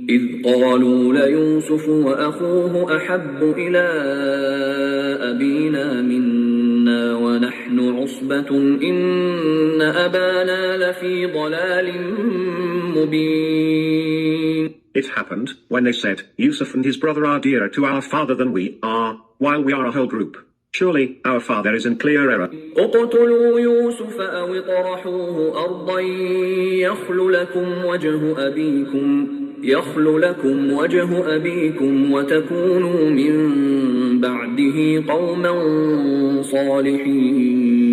إذ قالوا ليوسف وأخوه أحب إلى أبينا منا ونحن عصبة إن أبانا لفي ضلال مبين. It happened, when they said, Yusuf and his brother are dearer to our father than we are, while we are a whole group. Surely, our father is in clear error. اقتلوا يوسف أو اطرحوه أرضا يخل لكم وجه أبيكم وتكونوا من بعده قوما صالحين.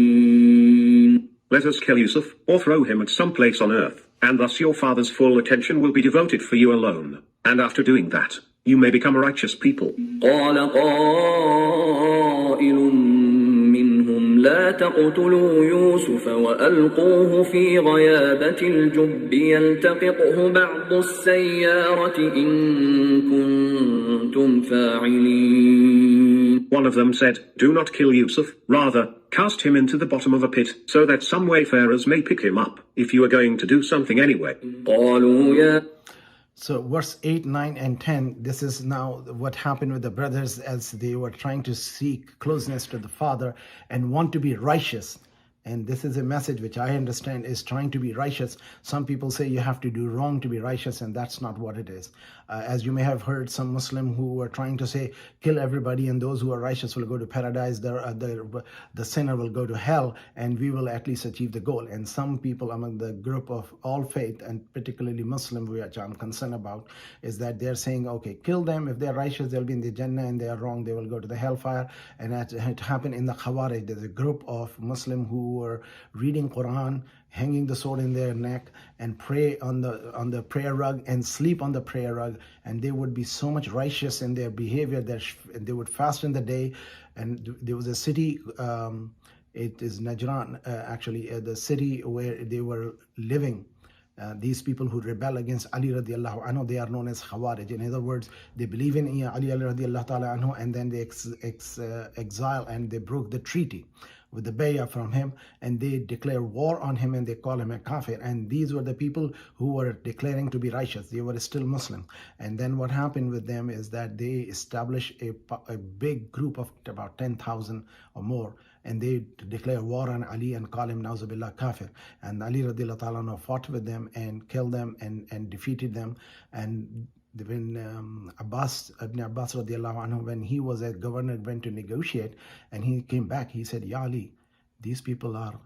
Let us kill Yusuf, or throw him at some place on earth, and thus your father's full attention will be devoted for you alone. And after doing that, you may become a righteous people. قال قائل منهم لا تقتلوا يوسف وألقوه في غيابة الجب يلتقطه بعض السيارة إن كنتم فاعلين. One of them said, do not kill Yusuf, rather, cast him into the bottom of a pit, so that some wayfarers may pick him up, if you are going to do something anyway. قالوا يا So verse 8, 9, and 10, this is now what happened with the brothers as they were trying to seek closeness to the father and want to be righteous. And this is a message which I understand is trying to be righteous. Some people say you have to do wrong to be righteous, and that's not what it is. As you may have heard some Muslim who are trying to say, kill everybody and those who are righteous will go to paradise, the sinner will go to hell, and we will at least achieve the goal. And some people among the group of all faith, and particularly Muslim, which I'm concerned about, is that they're saying, okay, kill them. If they're righteous, they'll be in the Jannah, and they are wrong, they will go to the hellfire. And it happened in the Khawarij. There's a group of Muslim who were reading Quran, hanging the sword in their neck, and pray on the prayer rug and sleep on the prayer rug, and they would be so much righteous in their behavior that they would fast in the day. And there was a city, it is Najran, actually, the city where they were living. These people who rebel against Ali radiallahu anhu, they are known as Khawarij. In other words, they believe in Ali radiallahu ta'ala anhu, and then they exile and they broke the treaty with the bay'ah from him, and they declare war on him, and they call him a kathir. And these were the people who were declaring to be righteous. They were still Muslim. And then what happened with them is that they established a big group of about 10,000 or more, and they declare war on Ali and call him Nauzubillah kafir. And Ali radiallahu ta'ala fought with them and killed them and defeated them. And when Ibn Abbas radiallahu anhu, when he was a governor, went to negotiate, and he came back, he said, Ya Ali, these people are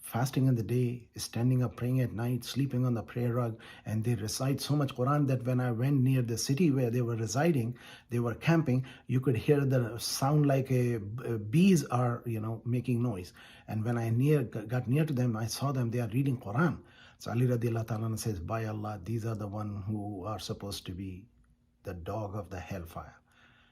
fasting in the day, standing up, praying at night, sleeping on the prayer rug, and they recite so much Quran that when I went near the city where they were residing, they were camping, you could hear the sound like bees are, making noise. And when I got near to them, I saw them, they are reading Quran. So Ali radiallahu ta'ala says, by Allah, these are the ones who are supposed to be the dog of the hellfire.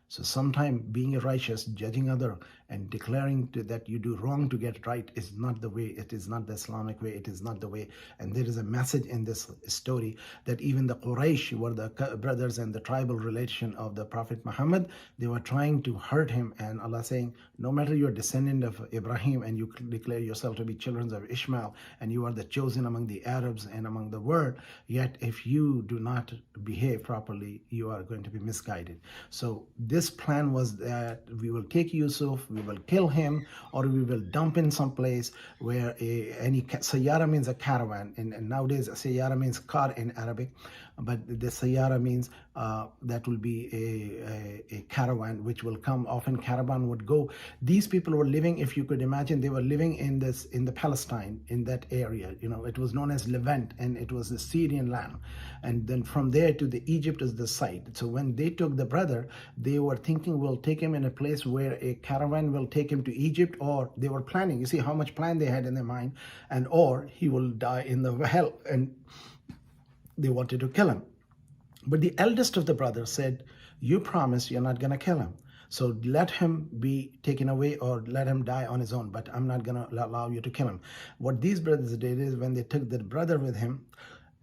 So sometime being righteous, judging other, and declaring that you do wrong to get right is not the way. It is not the Islamic way. It is not the way. And there is a message in this story that even the Quraysh were the brothers and the tribal relation of the Prophet Muhammad. They were trying to hurt him, and Allah saying, no matter you're a descendant of Ibrahim and you declare yourself to be children of Ishmael, and you are the chosen among the Arabs and among the world, yet if you do not behave properly, you are going to be misguided. So this plan was that we will take Yusuf, we will kill him, or we will dump in some place where sayyara means a caravan, and nowadays sayyara means car in Arabic, but the sayyara means that will be a caravan which will come. Often caravan would go. These people were living, if you could imagine, they were living in the Palestine, in that area. It was known as Levant, and it was the Syrian land, and then from there to the Egypt is the site. So when they took the brother, they were thinking we'll take him in a place where a caravan will take him to Egypt, or they were planning, you see how much plan they had in their mind, and or he will die in the hell, and they wanted to kill him. But the eldest of the brothers said, you promise you're not going to kill him, so let him be taken away or let him die on his own, but I'm not going to allow you to kill him. What these brothers did is when they took the brother with him,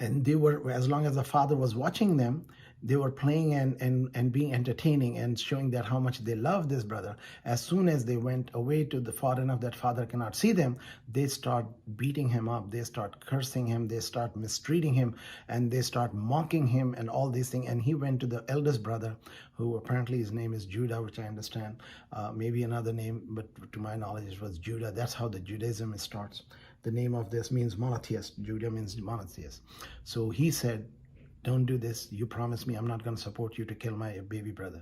and they were, as long as the father was watching them, they were playing and being entertaining and showing that how much they love this brother. As soon as they went away to the far enough that father cannot see them, they start beating him up, they start cursing him, they start mistreating him, and they start mocking him and all these things. And he went to the eldest brother, who apparently his name is Judah, which I understand, maybe another name, but to my knowledge it was Judah. That's how the Judaism starts. The name of this means monotheist. Judah means monotheist. So he said, don't do this. You promised me I'm not going to support you to kill my baby brother.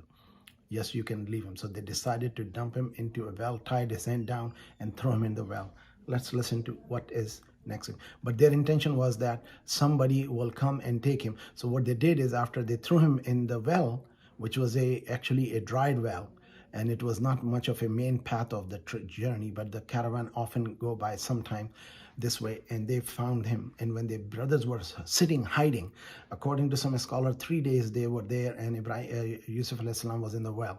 Yes, you can leave him. So they decided to dump him into a well, tie his hand down, and throw him in the well. Let's listen to what is next. But their intention was that somebody will come and take him. So what they did is, after they threw him in the well, which was actually a dried well, and it was not much of a main path of the journey, but the caravan often go by sometime this way, and they found him. And when the brothers were sitting hiding, according to some scholar, 3 days they were there, and Yusuf alayhi salam was in the well.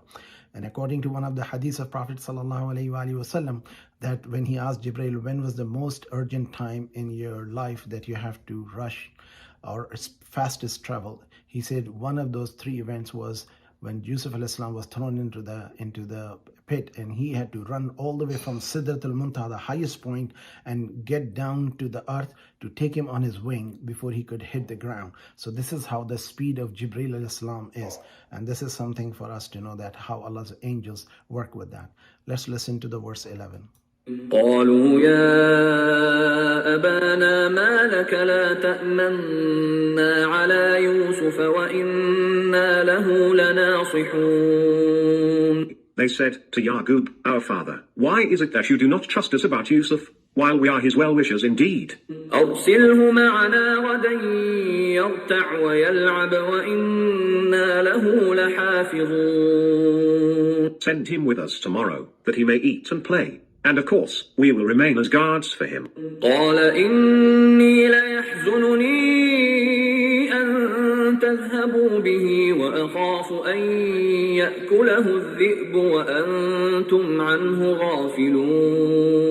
And according to one of the hadiths of Prophet sallallahu alaihi wasallam, that when he asked Jibreel, when was the most urgent time in your life that you have to rush or fastest travel, he said one of those 3 events was when Yusuf alayhi salam was thrown into the pit, and he had to run all the way from Sidratul Muntaha, the highest point, and get down to the earth to take him on his wing before he could hit the ground. So this is how the speed of Jibreel alayhi salam is, and this is something for us to know, that how Allah's angels work with that. Let's listen to the verse 11. قالوا يا أبانا ما لك لا تأمنا على يوسف وإنا له لناصحون. They said to Yaqub, our father, why is it that you do not trust us about Yusuf, while we are his well-wishers indeed? أرسله معنا غدا يرتع ويلعب وإنا له لحافظون. Send him with us tomorrow, that he may eat and play. And of course, we will remain as guards for him. قال إني ليحزنني أن تذهبوا به وأخاف أن يأكله الذئب وأنتم عنه غافلون.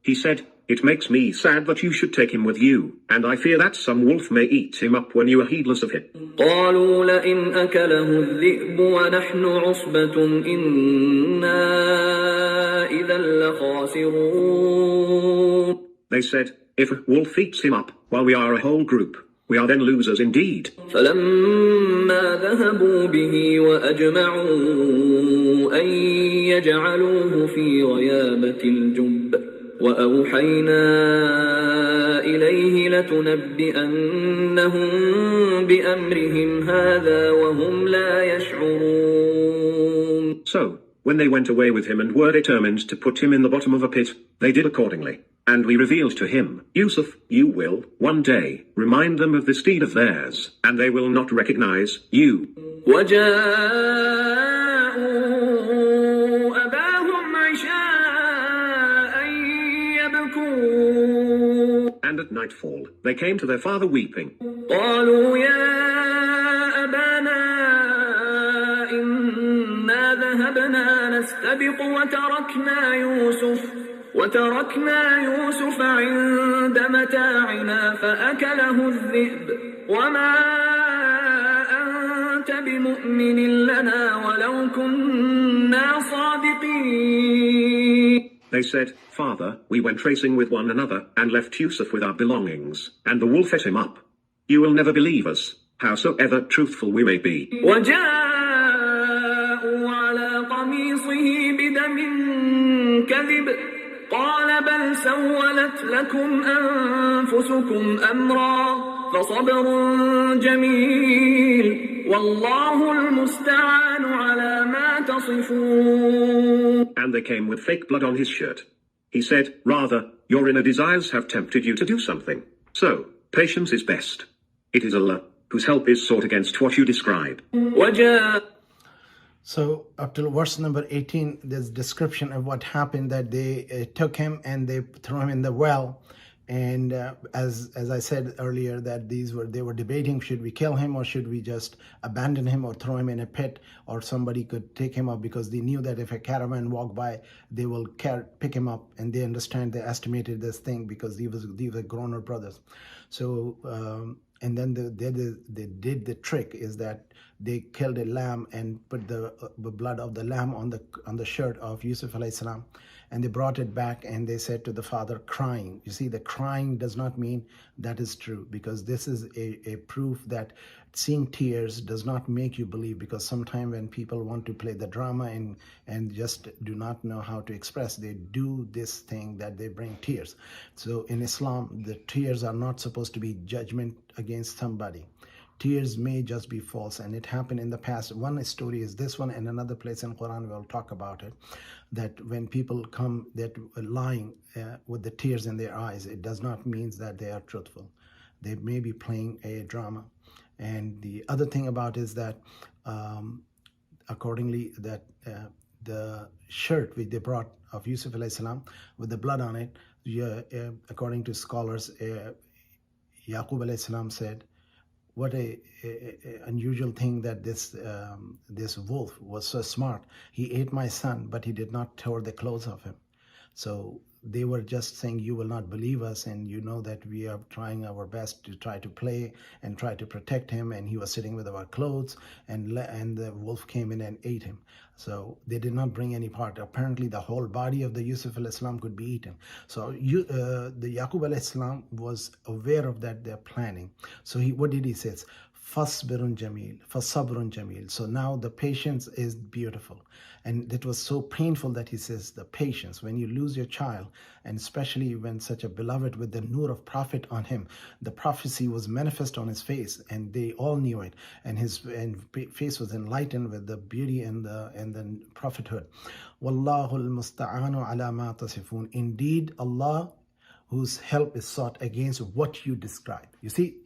He said, it makes me sad that you should take him with you, and I fear that some wolf may eat him up when you are heedless of him. قالوا لئن أكله الذئب ونحن عصبة إنا إذا لخاسرون. They said, if a wolf eats him up while we are a whole group, we are then losers indeed. فلما ذهبوا به وأجمعوا أن يجعلوه في غيابة الجب وأوحينا إليه لتنبئنهم بأمرهم هذا وهم لا يشعرون. So, when they went away with him and were determined to put him in the bottom of a pit, they did accordingly. And we revealed to him, Yusuf, you will, one day, remind them of this deed of theirs, and they will not recognize you. And at nightfall, they came to their father weeping. قالوا يا أبانا إنا ذهبنا نستبق وتركنا يوسف عند متاعنا فأكله الذئب وما أنت بمؤمن لنا ولو كنا صادقين. They said, Father, we went racing with one another and left Yusuf with our belongings, and the wolf ate him up. You will never believe us, howsoever truthful we may be. وجاءوا على قميصه بدم كذب قال بل سولت لكم أنفسكم أمرا فصبر جميل والله المستعان على ما تصفون. And they came with fake blood on his shirt. He said, rather, your inner desires have tempted you to do something. So, patience is best. It is Allah whose help is sought against what you describe. So up to verse number 18, there's description of what happened, that they took him and they threw him in the well. And as I said earlier, that they were debating, should we kill him or should we just abandon him or throw him in a pit, or somebody could take him up, because they knew that if a caravan walked by, they will pick him up, and they estimated this thing because these were grown-up brothers. So And then they did the trick is that they killed a lamb and put the blood of the lamb on the shirt of Yusuf alayhi salam, and they brought it back and they said to the father, crying. You see, the crying does not mean that is true, because this is a proof that seeing tears does not make you believe, because sometimes when people want to play the drama and just do not know how to express, they do this thing that they bring tears. So in Islam, the tears are not supposed to be judgment against somebody. Tears may just be false, and it happened in the past. One story is this one, and another place in Quran we'll talk about it, that when people come that are lying with the tears in their eyes, it does not mean that they are truthful. They may be playing a drama. And the other thing about is that accordingly that the shirt which they brought of Yusuf alayhi salam with the blood on it, according to scholars, Yaqub alayhi salam said, what a unusual thing that this wolf was so smart. He ate my son, but he did not tear the clothes of him. So they were just saying, you will not believe us, and you know that we are trying our best to try to play and try to protect him, and he was sitting with our clothes, and the wolf came in and ate him. So they did not bring any part. Apparently the whole body of the Yusuf alayhi salam could be eaten. So the Yaqub alayhi salam was aware of that, they're planning. So what did he say? Fasbirun jameel, fasabrun jameel. So now the patience is beautiful. And it was so painful that he says the patience, when you lose your child, and especially when such a beloved with the nur of prophet on him, the prophecy was manifest on his face, and they all knew it, and his face was enlightened with the beauty and the prophethood. Wallahu al-musta'anu ala ma tasifun. Indeed, Allah, whose help is sought against what you describe. You see,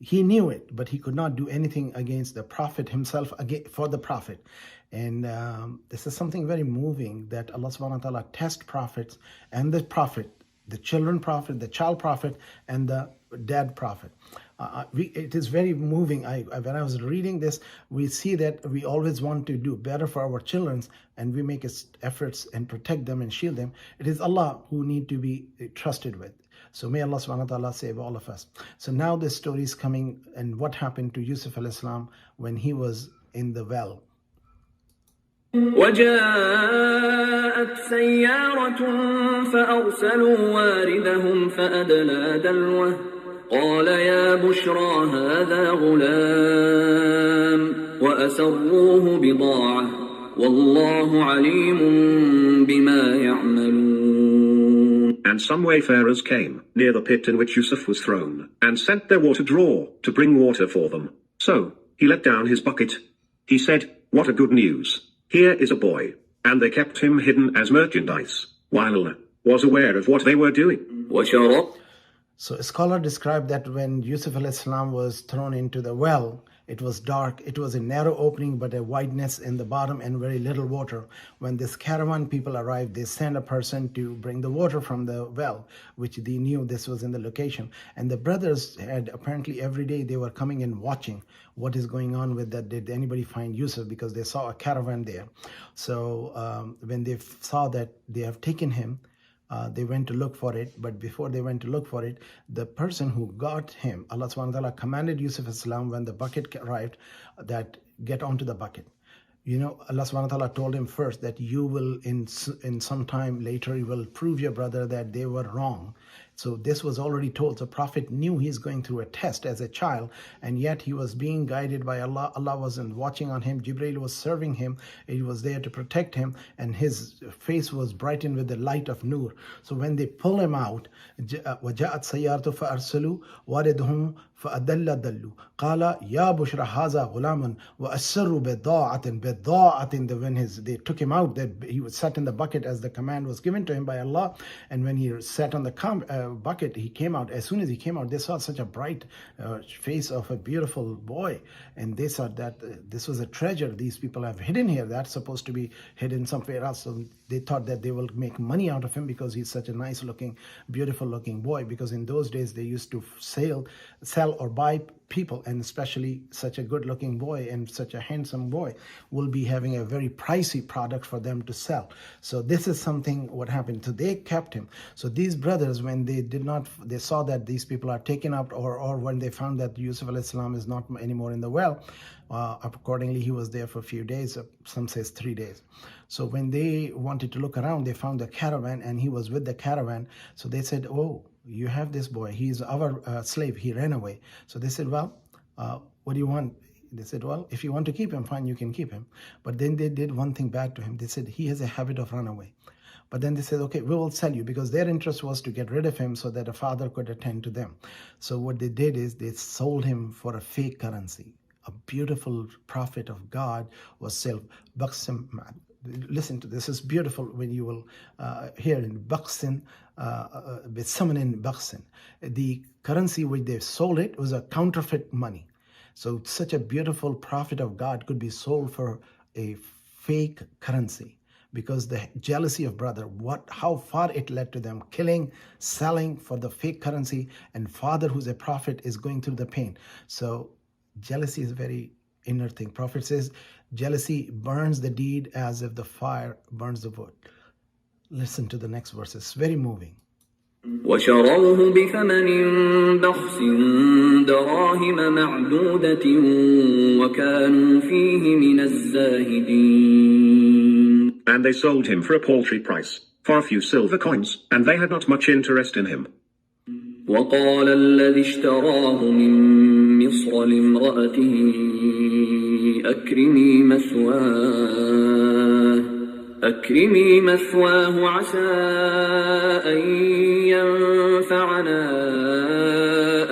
he knew it, but he could not do anything against the prophet himself, for the prophet. And this is something very moving, that Allah subhanahu wa ta'ala tests prophets and the prophet, the children prophet, the child prophet, and the dead prophet. It is very moving. When I was reading this, we see that we always want to do better for our children, and we make efforts and protect them and shield them. It is Allah who need to be trusted with. So may Allah subhanahu wa ta'ala save all of us. So now the story is coming, and what happened to Yusuf alayhi salam when he was in the well. وجاءت سيارة فأرسلوا واردهم فأدلى دلوه قال يا بشرى هذا غلام وأسروه بضاعة والله عليم بما يعملون. And some wayfarers came near the pit in which Yusuf was thrown, and sent their water drawer to bring water for them. So he let down his bucket. He said, what a good news! Here is a boy. And they kept him hidden as merchandise, while Allah was aware of what they were doing. So a scholar described that when Yusuf alayhi salam was thrown into the well, it was dark. It was a narrow opening, but a wideness in the bottom and very little water. When this caravan people arrived, they sent a person to bring the water from the well, which they knew this was in the location. And the brothers had apparently every day they were coming and watching what is going on with that. Did anybody find Yusuf? Because they saw a caravan there. So when they saw that they have taken him, they went to look for it, but before they went to look for it, the person who got him, Allah subhanahu wa ta'ala commanded Yusuf as-salam when the bucket arrived that get onto the bucket. You know, Allah subhanahu wa ta'ala told him first that you will in some time later, you will prove your brother that they were wrong. So this was already told. The Prophet knew he's going through a test as a child, and yet he was being guided by Allah. Allah wasn't watching on him. Jibreel was serving him. He was there to protect him, and his face was brightened with the light of nur. So when they pull him out, وَجَاءَتْ سَيَّارَةٌ فَأَرْسَلُوا وَارِدَهُمْ فَأَدَلَّ دَلُّوا قَالَ يَا بُشْرَى هَذَا غُلَامٌ وَأَسَّرُّوا بِضَاعَةٍ. When they took him out, that he was sat in the bucket as the command was given to him by Allah, and when he sat on the bucket, he came out. As soon as he came out, they saw such a bright face of a beautiful boy, and they saw that this was a treasure these people have hidden here. That's supposed to be hidden somewhere else. So they thought that they will make money out of him because he's such a nice looking, beautiful looking boy, because in those days they used to sell or buy people, and especially such a good-looking boy and such a handsome boy, will be having a very pricey product for them to sell. So this is something what happened. So they kept him. So these brothers, when they saw that these people are taken up, or when they found that Yusuf alayhi salam is not anymore in the well, accordingly he was there for a few days, some says 3 days. So when they wanted to look around, they found a caravan and he was with the caravan. So they said, oh, you have this boy, he's our slave, he ran away. So they said, well, what do you want? They said, well, if you want to keep him, fine, you can keep him. But then they did one thing bad to him. They said, he has a habit of runaway. But then they said, okay, we will sell you, because their interest was to get rid of him so that a father could attend to them. So what they did is they sold him for a fake currency. A beautiful prophet of God was sold. Listen to this, it's beautiful when you will hear in Baksin, with someone in Baksin. The currency which they sold it was a counterfeit money. So such a beautiful prophet of God could be sold for a fake currency, because the jealousy of brother, how far it led to them killing, selling for the fake currency, and father who's a prophet is going through the pain. So jealousy is a very inner thing. Prophet says jealousy burns the deed as if the fire burns the wood. Listen to the next verse, it's very moving. وشروه بثمن بخس دراهم معدودة وكانوا فيه من الزاهدين. And they sold him for a paltry price, for a few silver coins, and they had not much interest in him. وقال الذي اشتراه من مصر لامرأته أكرمي مثواه عسى أن ينفعنا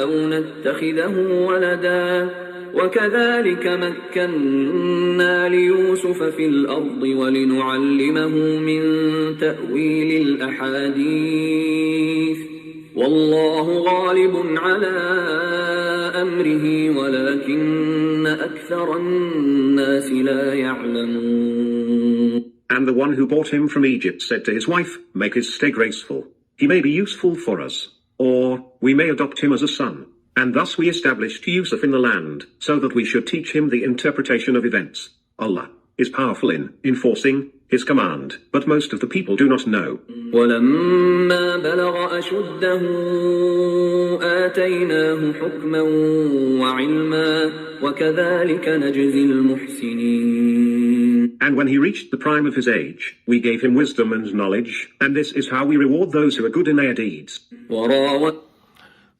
أو نتخذه ولدا وكذلك مكنا ليوسف في الأرض ولنعلمه من تأويل الأحاديث والله غالب على أمره ولكن أكثر الناس لا يعلمون. And the one who bought him from Egypt said to his wife, make his stay graceful. He may be useful for us, or we may adopt him as a son. And thus we established Yusuf in the land, so that we should teach him the interpretation of events. Allah is powerful in enforcing his command, but most of the people do not know. وَلَمَّا بَلَغَ أَشُدَّهُ آتَيْنَاهُ حُكْمًا وَعِلْمًا وَكَذَلِكَ نَجْزِي الْمُحْسِنِينَ. And when he reached the prime of his age, we gave him wisdom and knowledge, and this is how we reward those who are good in their deeds.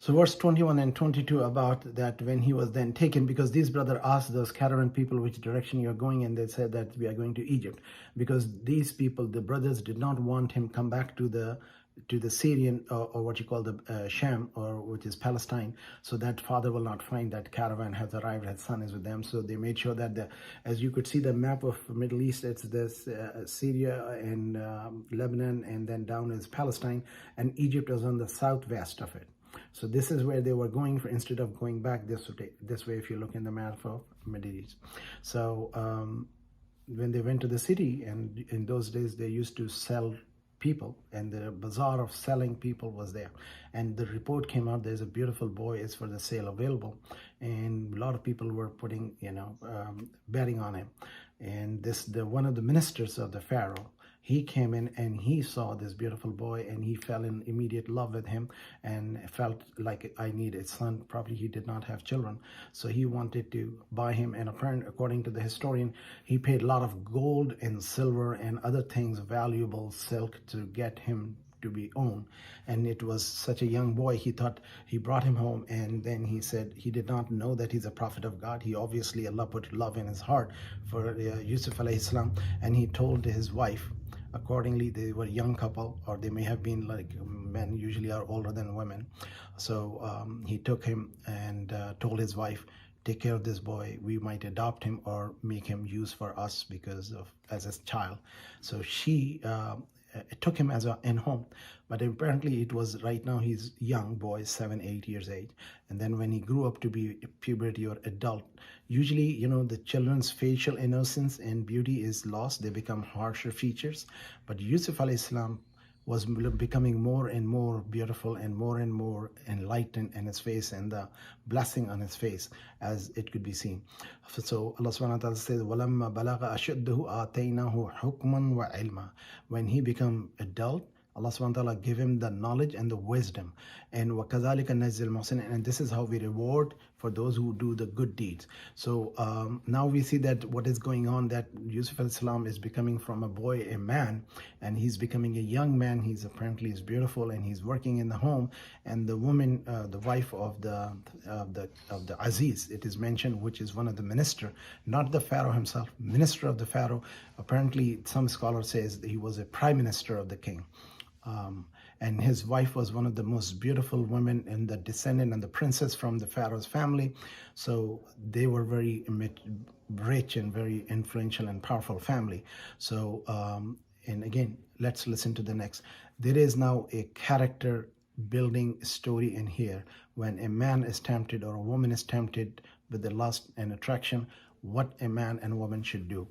So verse 21 and 22 about that when he was then taken, because these brothers asked those caravan people which direction you're going, and they said that we are going to Egypt, because these people, the brothers, did not want him come back to the Syrian or what you call the Sham, or which is Palestine, so that father will not find that caravan has arrived, his son is with them. So they made sure that as you could see the map of Middle East, it's this Syria and Lebanon, and then down is Palestine, and Egypt was on the southwest of it. So this is where they were going for, instead of going back this way, if you look in the map of Middle East. So when they went to the city, and in those days they used to sell people, and the bazaar of selling people was there, and the report came out, there's a beautiful boy is for the sale available, and a lot of people were putting betting on him. And one of the ministers of the Pharaoh, he came in and he saw this beautiful boy, and he fell in immediate love with him and felt like, I need a son. Probably he did not have children, so he wanted to buy him. And apparently, according to the historian, he paid a lot of gold and silver and other things, valuable silk, to get him to be owned. And it was such a young boy, he thought, he brought him home, and then he said he did not know that he's a prophet of God. He obviously, Allah put love in his heart for Yusuf alayhi salam, and he told his wife. Accordingly, they were a young couple, or they may have been, like men usually are older than women. So he took him and told his wife, take care of this boy, we might adopt him or make him use for us as a child. So she took him as in home, but apparently it was, right now he's young boy, 7-8 years age, and then when he grew up to be puberty or adult, usually the children's facial innocence and beauty is lost, they become harsher features. But Yusuf alayhi salam was becoming more and more beautiful and more enlightened in his face, and the blessing on his face as it could be seen. So Allah subhanahu wa ta'ala says, وَلَمَّا بَلَغَ أَشُدَّهُ آتَيْنَاهُ حُكْمًا وَعِلْمًا. When he became adult, Allah subhanahu wa ta'ala give him the knowledge and the wisdom. And وَكَذَلِكَ نَجْزِي الْمُحْسِنِينَ, and this is how we reward for those who do the good deeds. So now we see that what is going on, that Yusuf al-Islam is becoming from a boy a man, and he's becoming a young man. He's apparently is beautiful, and he's working in the home. And the woman, the wife of the Aziz, it is mentioned, which is one of the minister, not the Pharaoh himself, minister of the Pharaoh. Apparently, some scholars says he was a prime minister of the king. And his wife was one of the most beautiful women and the descendant and the princess from the Pharaoh's family. So they were very rich and very influential and powerful family. So, and again, let's listen to the next. There is now a character building story in here. When a man is tempted or a woman is tempted with the lust and attraction, what a man and woman should do.